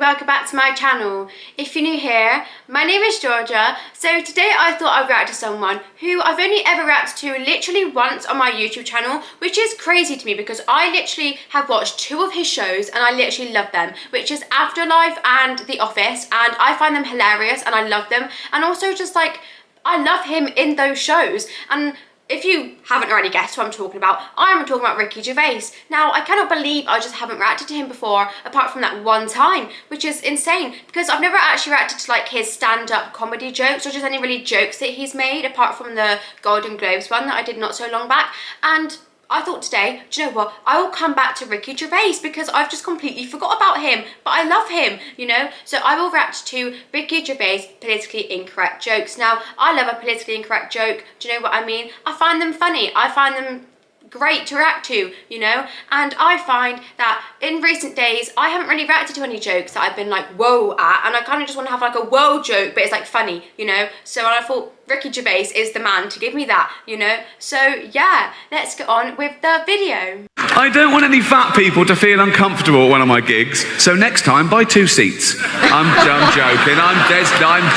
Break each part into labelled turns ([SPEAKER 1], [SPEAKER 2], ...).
[SPEAKER 1] welcome back to my channel. If you're new here, my name is Georgia. So today I thought I'd react to someone who I've only ever reacted to literally once on my YouTube channel, which is crazy to me because I literally have watched 2 of his shows and I literally love them, which is Afterlife and The Office, and I find them hilarious and I love them, and also just like I love him in those shows. And if you haven't already guessed what I'm talking about, I'm talking about Ricky Gervais. Now, I cannot believe I just haven't reacted to him before, apart from that one time, which is insane, because I've never actually reacted to like his stand-up comedy jokes or just any really jokes that he's made, apart from the Golden Globes one that I did not so long back. And I thought today, do you know what, I will come back to Ricky Gervais because I've just completely forgot about him, but I love him, you know? So I will react to Ricky Gervais' politically incorrect jokes. Now, I love a politically incorrect joke, do you know what I mean? I find them funny, I find them great to react to, you know? And I find that in recent days, I haven't really reacted to any jokes that I've been like, whoa at, and I kind of just want to have like a whoa joke, but it's like funny, you know? So I thought Ricky Gervais is the man to give me that, you know? So yeah, let's get on with the video.
[SPEAKER 2] I don't want any fat people to feel uncomfortable at one of my gigs, so next time buy 2 seats. I'm joking, I'm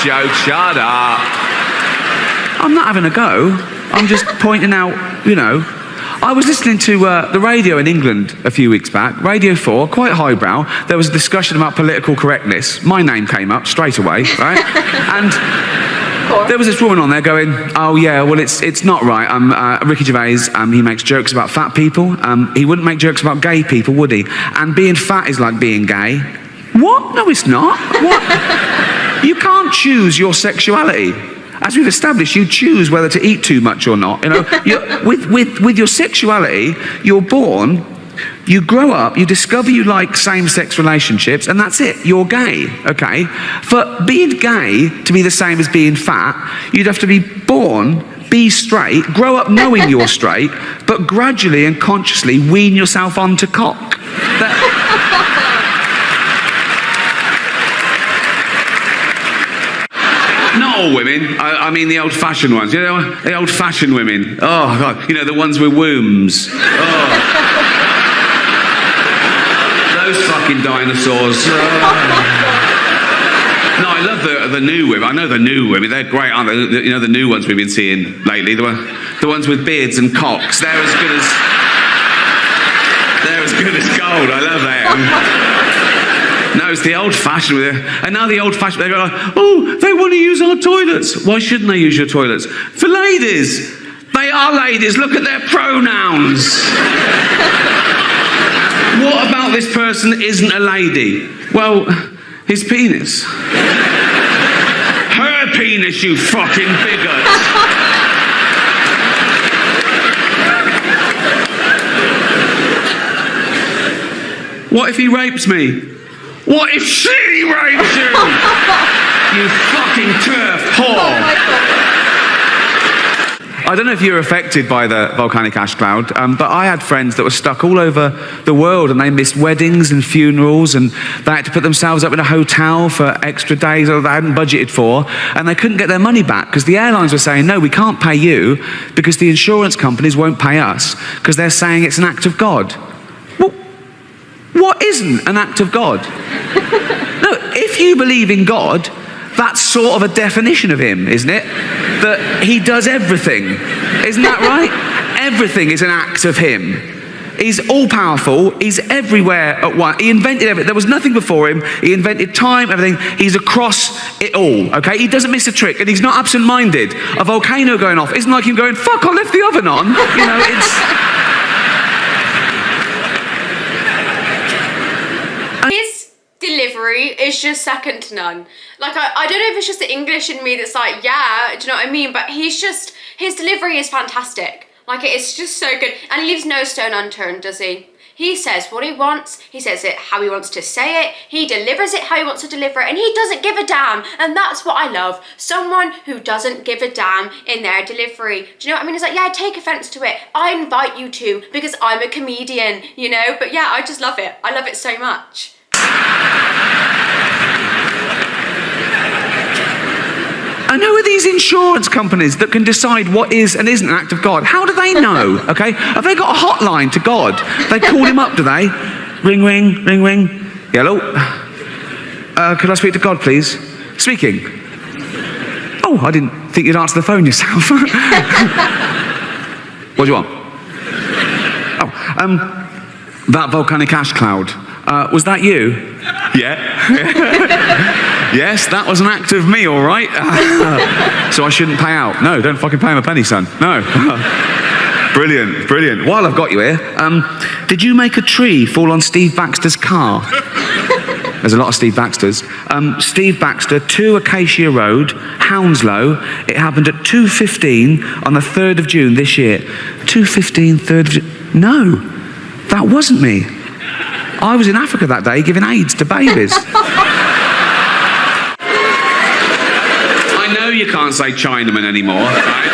[SPEAKER 2] joking, shut up. I'm not having a go, I'm just pointing out, you know, I was listening to the radio in England a few weeks back, Radio 4, quite highbrow. There was a discussion about political correctness. My name came up straight away, right? And there was this woman on there going, oh yeah, well it's not right. Ricky Gervais, he makes jokes about fat people. He wouldn't make jokes about gay people, would he? And being fat is like being gay. What? No, it's not. What? You can't choose your sexuality. As we've established, you choose whether to eat too much or not. You know, with your sexuality, you're born, you grow up, you discover you like same-sex relationships, and that's it. You're gay, okay? For being gay to be the same as being fat, you'd have to be born, be straight, grow up knowing you're straight, but gradually and consciously wean yourself onto cock. Not all women, I mean the old-fashioned ones, you know, the old-fashioned women. Oh, God, you know, the ones with wombs. Oh. Those fucking dinosaurs. Oh. No, I love the new women. I know the new women, they're great, aren't they? You know, the new ones we've been seeing lately, the ones with beards and cocks. They're as good as gold. I love them. No, it's the old-fashioned with it. And now the old-fashioned, they go like, oh, they want to use our toilets. Why shouldn't they use your toilets? For ladies. They are ladies. Look at their pronouns. What about this person isn't a lady? Well, his penis. Her penis, you fucking bigot. What if he rapes me? What if she rapes you? You fucking turf whore. I don't know if you were affected by the volcanic ash cloud, but I had friends that were stuck all over the world and they missed weddings and funerals and they had to put themselves up in a hotel for extra days that they hadn't budgeted for, and they couldn't get their money back because the airlines were saying, no, we can't pay you because the insurance companies won't pay us because they're saying it's an act of God. What isn't an act of God? No, if you believe in God, that's sort of a definition of him, isn't it? That he does everything. Isn't that right? Everything is an act of him. He's all-powerful. He's everywhere at once. He invented everything. There was nothing before him. He invented time, everything. He's across it all, okay? He doesn't miss a trick, and he's not absent-minded. A volcano going off isn't like him going, fuck, I left the oven on. You know, it's...
[SPEAKER 1] His delivery is just second to none. Like, I don't know if it's just the English in me that's like, yeah, do you know what I mean? But his delivery is fantastic. Like, it's just so good. And he leaves no stone unturned, does he? He says what he wants, he says it how he wants to say it, he delivers it how he wants to deliver it, and he doesn't give a damn. And that's what I love. Someone who doesn't give a damn in their delivery. Do you know what I mean? It's like, yeah, take offense to it. I invite you to because I'm a comedian, you know? But yeah, I just love it. I love it so much.
[SPEAKER 2] And who are these insurance companies that can decide what is and isn't an act of God? How do they know, okay? Have they got a hotline to God? They call him up, do they? Ring, ring, ring, ring. Hello? Could I speak to God, please? Speaking. Oh, I didn't think you'd answer the phone yourself. What do you want? Oh, that volcanic ash cloud. Was that you? Yeah. Yes, that was an act of me, all right. So I shouldn't pay out. No, don't fucking pay him a penny, son. No. Brilliant, brilliant. While I've got you here, did you make a tree fall on Steve Baxter's car? There's a lot of Steve Baxters. Steve Baxter, 2 Acacia Road, Hounslow. It happened at 2:15 on the 3rd of June this year. 2:15, 3rd of June. No, that wasn't me. I was in Africa that day giving AIDS to babies. I know you can't say Chinaman anymore, right?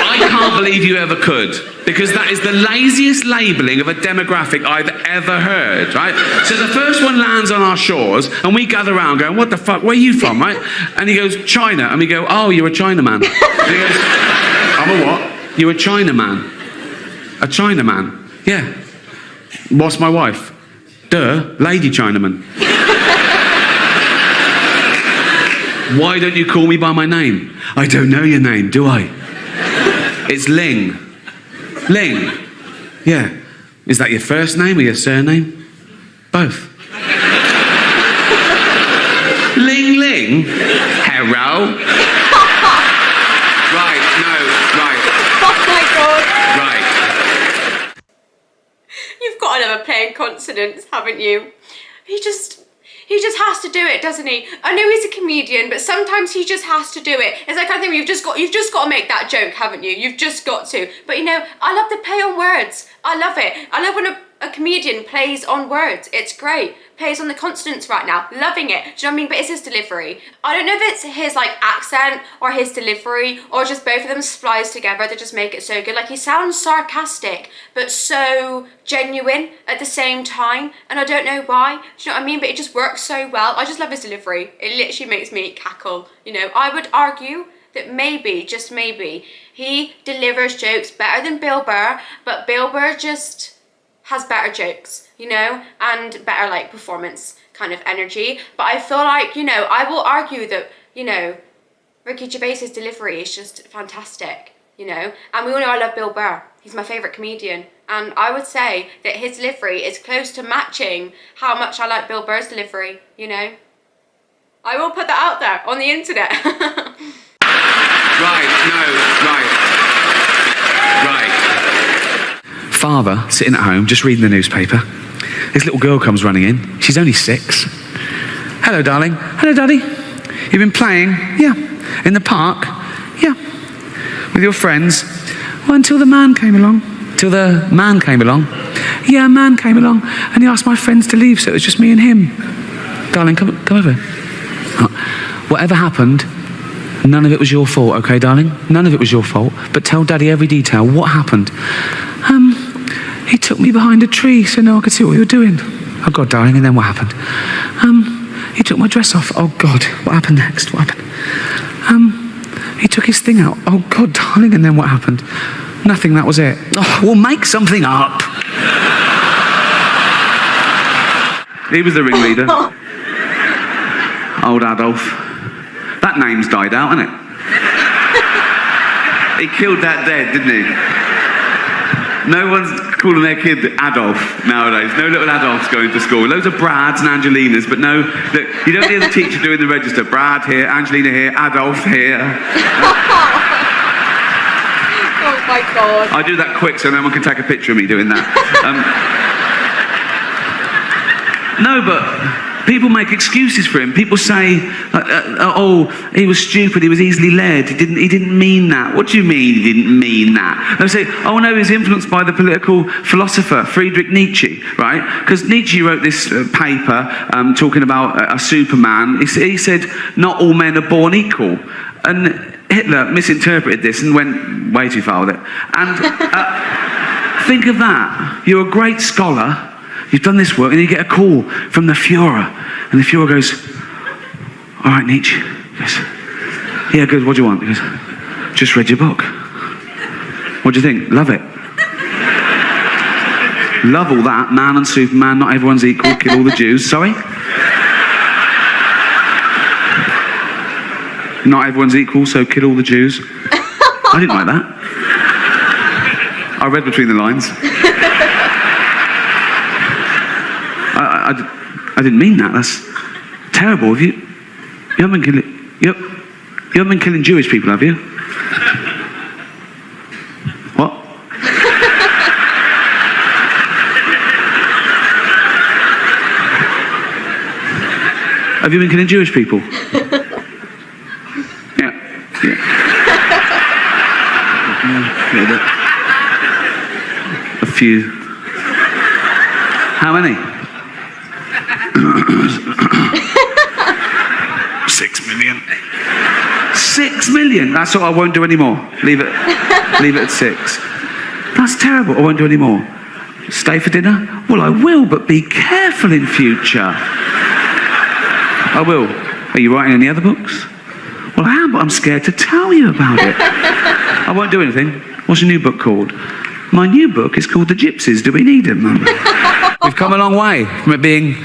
[SPEAKER 2] I can't believe you ever could, because that is the laziest labelling of a demographic I've ever heard, right? So the first one lands on our shores, and we gather around going, what the fuck, where are you from, right? And he goes, China. And we go, oh, you're a Chinaman. And he goes, I'm a what? You're a Chinaman. A Chinaman? Yeah. What's my wife? Duh, Lady Chinaman. Why don't you call me by my name? I don't know your name, do I? It's Ling. Ling. Yeah. Is that your first name or your surname? Both. Ling Ling? Hello? Right, no, right.
[SPEAKER 1] Oh my God.
[SPEAKER 2] Right.
[SPEAKER 1] You've got another playing consonants, haven't you? He just has to do it, doesn't he? I know he's a comedian, but sometimes he just has to do it. It's like, I think you've just got to make that joke, haven't you? You've just got to. But you know, I love the play on words. I love it. I love when a comedian plays on words. It's great. Plays on the consonants right now. Loving it. Do you know what I mean? But it's his delivery. I don't know if it's his like accent or his delivery or just both of them splice together to just make it so good. Like, he sounds sarcastic but so genuine at the same time, and I don't know why. Do you know what I mean? But it just works so well. I just love his delivery. It literally makes me cackle. You know, I would argue that maybe, just maybe, he delivers jokes better than Bill Burr, but Bill Burr just has better jokes, you know, and better like performance kind of energy. But I feel like, you know, I will argue that, you know, Ricky Gervais's delivery is just fantastic, you know, and we all know I love Bill Burr. He's my favourite comedian, and I would say that his delivery is close to matching how much I like Bill Burr's delivery, you know. I will put that out there on the internet.
[SPEAKER 2] Right, no, right. Father, sitting at home, just reading the newspaper. This little girl comes running in. She's only 6. Hello, darling. Hello, Daddy. You've been playing? Yeah. In the park? Yeah. With your friends? Well, until the man came along. Till the man came along? Yeah, a man came along, and he asked my friends to leave, so it was just me and him. Darling, come over. Whatever happened, none of it was your fault, okay, darling? None of it was your fault. But tell Daddy every detail. What happened? He took me behind a tree so no one could see what we were doing. Oh, God, darling, and then what happened? He took my dress off. Oh, God, what happened next? What happened? He took his thing out. Oh, God, darling, and then what happened? Nothing, that was it. Oh, well, make something up. He was the ringleader. Old Adolf. That name's died out, hasn't it? He killed that dead, didn't he? No one's calling their kid Adolf nowadays. No little Adolfs going to school. Loads of Brads and Angelinas, but no, look, you don't hear the teacher doing the register. Brad here, Angelina here, Adolf here.
[SPEAKER 1] Oh my God.
[SPEAKER 2] I do that quick so no one can take a picture of me doing that. No, but people make excuses for him. People say, oh, he was stupid, he was easily led, he didn't mean that. What do you mean he didn't mean that? They say, oh no, he was influenced by the political philosopher Friedrich Nietzsche, right? Because Nietzsche wrote this paper talking about a Superman. He said, not all men are born equal. And Hitler misinterpreted this and went way too far with it. And think of that. You're a great scholar, you've done this work, and you get a call from the Führer. And the Führer goes, all right, Nietzsche. He goes, yeah, good, what do you want? He goes, just read your book. What do you think? Love it. Love all that. Man and Superman, not everyone's equal, kill all the Jews. Sorry? not everyone's equal, so kill all the Jews. I didn't like that. I read between the lines. I didn't mean that. That's terrible. You haven't been killing Jewish people, have you? What? Have you been killing Jewish people? Yeah. A few. How many? 6 million. 6 million? That's all. I won't do any more. Leave it at 6. That's terrible. I won't do any more. Stay for dinner? Well, I will, but be careful in future. I will. Are you writing any other books? Well, I am, but I'm scared to tell you about it. I won't do anything. What's your new book called? My new book is called The Gypsies. Do we need them? We've come a long way from it being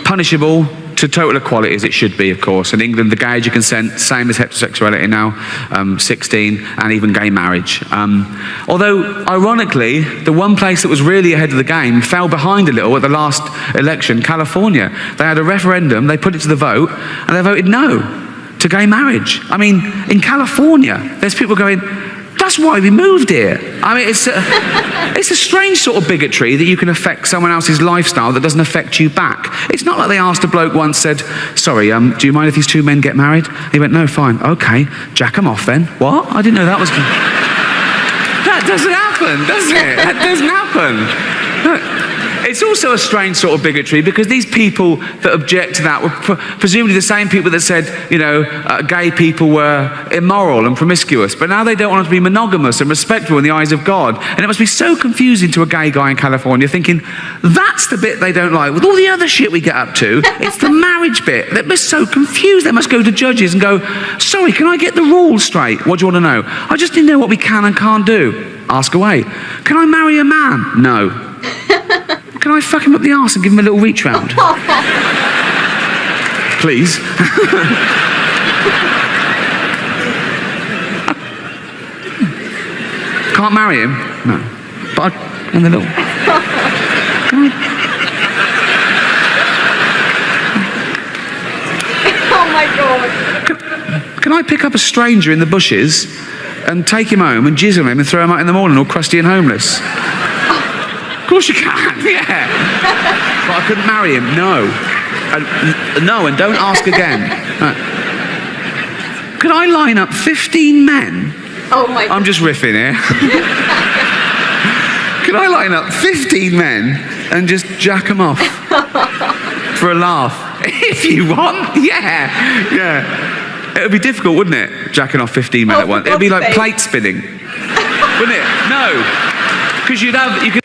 [SPEAKER 2] punishable to total equality, as it should be, of course. In England, the gay age of consent, same as heterosexuality now, 16, and even gay marriage. Although, ironically, the one place that was really ahead of the game fell behind a little at the last election, California. They had a referendum, they put it to the vote, and they voted no to gay marriage. I mean, in California, there's people going, that's why we moved here. I mean, it's a strange sort of bigotry that you can affect someone else's lifestyle that doesn't affect you back. It's not like they asked a bloke once, said, sorry, do you mind if these two men get married? He went, no, fine. Okay, jack them off then. What? I didn't know that was... That doesn't happen, does it? That doesn't happen. It's also a strange sort of bigotry because these people that object to that were presumably the same people that said, gay people were immoral and promiscuous, but now they don't want to be monogamous and respectful in the eyes of God. And it must be so confusing to a gay guy in California thinking, that's the bit they don't like. With all the other shit we get up to, it's the marriage bit. They're so confused. They must go to judges and go, sorry, can I get the rules straight? What do you want to know? I just need to know what we can and can't do. Ask away. Can I marry a man? No. Can I fuck him up the arse and give him a little reach round? Please. Can't marry him? No. But and the little...
[SPEAKER 1] Oh my God.
[SPEAKER 2] Can I pick up a stranger in the bushes and take him home and jizz on him and throw him out in the morning all crusty and homeless? Of course you can, yeah. But I couldn't marry him, no. No, and don't ask again. Could I line up 15 men?
[SPEAKER 1] Oh my God.
[SPEAKER 2] I'm just riffing here. Could I line up 15 men and just jack them off? For a laugh. If you want, yeah. It would be difficult, wouldn't it? Jacking off 15 men at once. It would be like plate spinning. Wouldn't it? No. Because you could...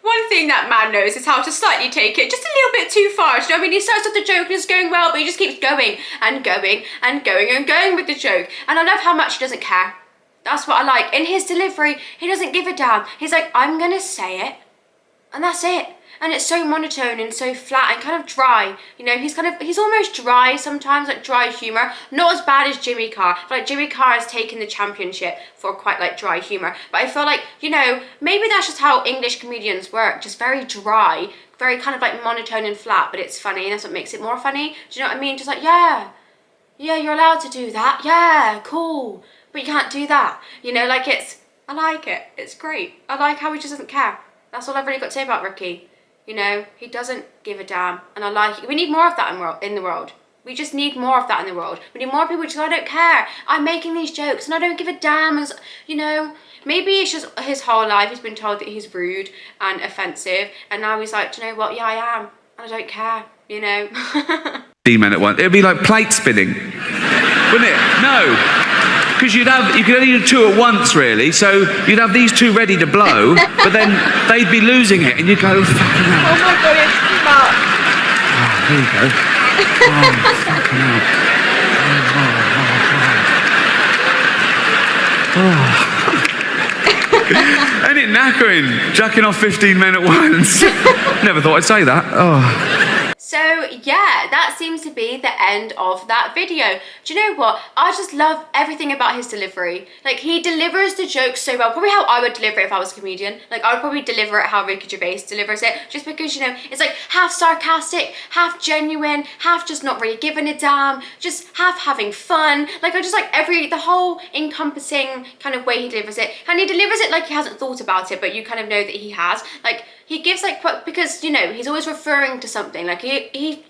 [SPEAKER 1] One thing that man knows is how to slightly take it just a little bit too far. Do you know what I mean? He starts off the joke and it's going well, but he just keeps going and going and going and going with the joke. And I love how much he doesn't care. That's what I like. In his delivery, he doesn't give a damn. He's like, I'm gonna say it, and that's it. And it's so monotone and so flat and kind of dry. He's almost dry sometimes, like dry humour. Not as bad as Jimmy Carr. I feel like Jimmy Carr has taken the championship for quite like dry humour. But I feel like, maybe that's just how English comedians work. Just very dry, very kind of like monotone and flat, but it's funny and that's what makes it more funny. Do you know what I mean? Just like, yeah, you're allowed to do that. Yeah, cool. But you can't do that. I like it. It's great. I like how he just doesn't care. That's all I've really got to say about Ricky. He doesn't give a damn, and I like it. We need more of that in the world. We just need more of that in the world. We need more people just, I don't care. I'm making these jokes, and I don't give a damn. As maybe it's just his whole life he's been told that he's rude and offensive, and now he's like, do you know what? Yeah, I am, and I don't care.
[SPEAKER 2] 15 men at once. It would be like plate spinning, wouldn't it? No. Because you could only do two at once, really. So you'd have these two ready to blow, but then they'd be losing it, and you'd go, fucking hell.
[SPEAKER 1] Oh my God, it's too much.
[SPEAKER 2] Oh, there you go. Oh, fucking hell. Oh. Ain't it knackering? Jacking off 15 men at once. Never thought I'd say that. Oh.
[SPEAKER 1] So So yeah, that seems to be the end of that video. Do you know what? I just love everything about his delivery. Like, he delivers the jokes so well. Probably how I would deliver it if I was a comedian. Like, I would probably deliver it how Ricky Gervais delivers it, just because, you know, it's like half sarcastic, half genuine, half just not really giving a damn, just half having fun. Like, I just like the whole encompassing kind of way he delivers it. And he delivers it like he hasn't thought about it, but you kind of know that he has. Like, he gives like, because, you know, he's always referring to something. Like, he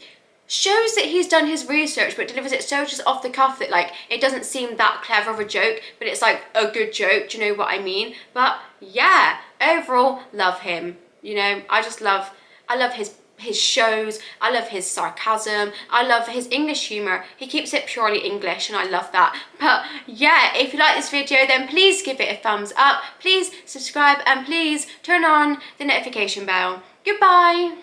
[SPEAKER 1] shows that he's done his research, but delivers it so just off the cuff that, like, it doesn't seem that clever of a joke, but it's like a good joke. Do you know what I mean? But yeah, overall, love him. You know, I love his shows, I love his sarcasm, I love his English humour. He keeps it purely English and I love that. But yeah, if you like this video, then please give it a thumbs up, please subscribe, and please turn on the notification bell. Goodbye.